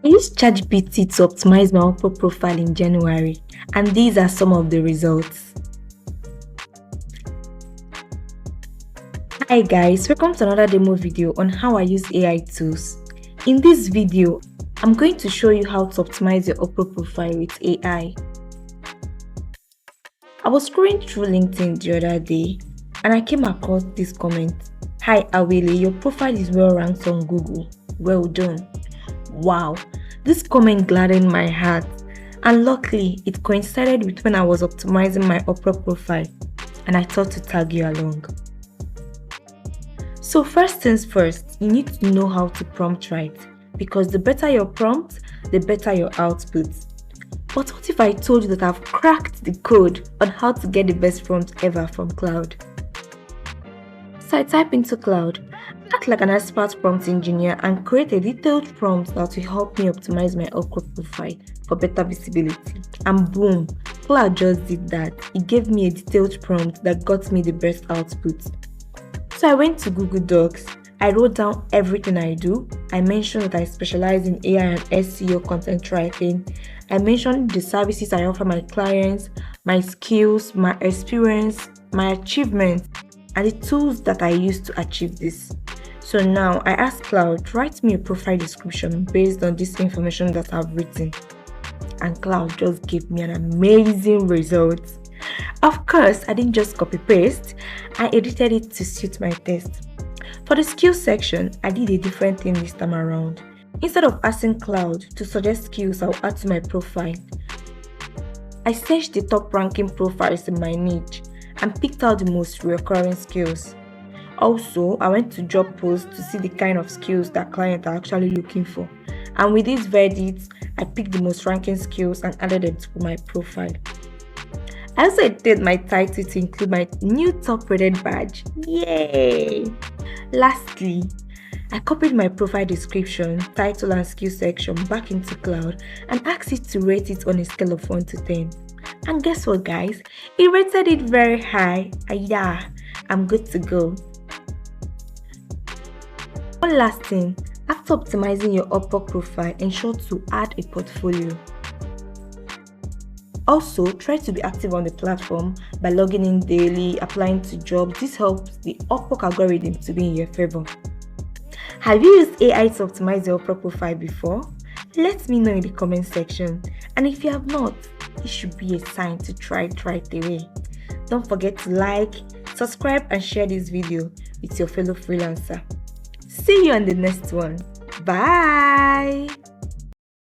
I used ChatGPT to optimize my Upwork profile in January, and these are some of the results. Hi guys, welcome to another demo video on how I use AI tools. In this video, I'm going to show you how to optimize your Upwork profile with AI. I was scrolling through LinkedIn the other day and I came across this comment. Hi Awele, your profile is well ranked on Google. Well done. Wow, this comment gladdened my heart, and luckily it coincided with when I was optimizing my Upwork profile, and I thought to tag you along. So first things first, you need to know how to prompt write, because the better your prompt, the better your output. But what if I told you that I've cracked the code on how to get the best prompt ever from Claude? So I type into Claude, act like an expert prompt engineer, and create a detailed prompt that will help me optimize my Upwork profile for better visibility. And boom, Claude just did that. It gave me a detailed prompt that got me the best output. So I went to Google Docs. I wrote down everything I do. I mentioned that I specialize in AI and SEO content writing. I mentioned the services I offer my clients, my skills, my experience, my achievements, and the tools that I use to achieve this. So now I asked Claude, write me a profile description based on this information that I've written. And Claude just gave me an amazing result. Of course, I didn't just copy paste, I edited it to suit my taste. For the skills section, I did a different thing this time around. Instead of asking Claude to suggest skills I'll add to my profile, I searched the top ranking profiles in my niche and picked out the most recurring skills. Also, I went to job posts to see the kind of skills that clients are actually looking for. And with these verdicts, I picked the most ranking skills and added them to my profile. I also edited my title to include my new top rated badge. Yay! Lastly, I copied my profile description, title and skill section back into Claude and asked it to rate it on a scale of 1 to 10. And guess what guys? It rated it very high. Yeah, I'm good to go. One last thing, after optimizing your Upwork profile, ensure to add a portfolio. Also, try to be active on the platform by logging in daily, applying to jobs. This helps the Upwork algorithm to be in your favor. Have you used AI to optimize your Upwork profile before? Let me know in the comment section. And if you have not, it should be a sign to try it right away. Don't forget to like, subscribe and share this video with your fellow freelancer. See you on the next one. Bye!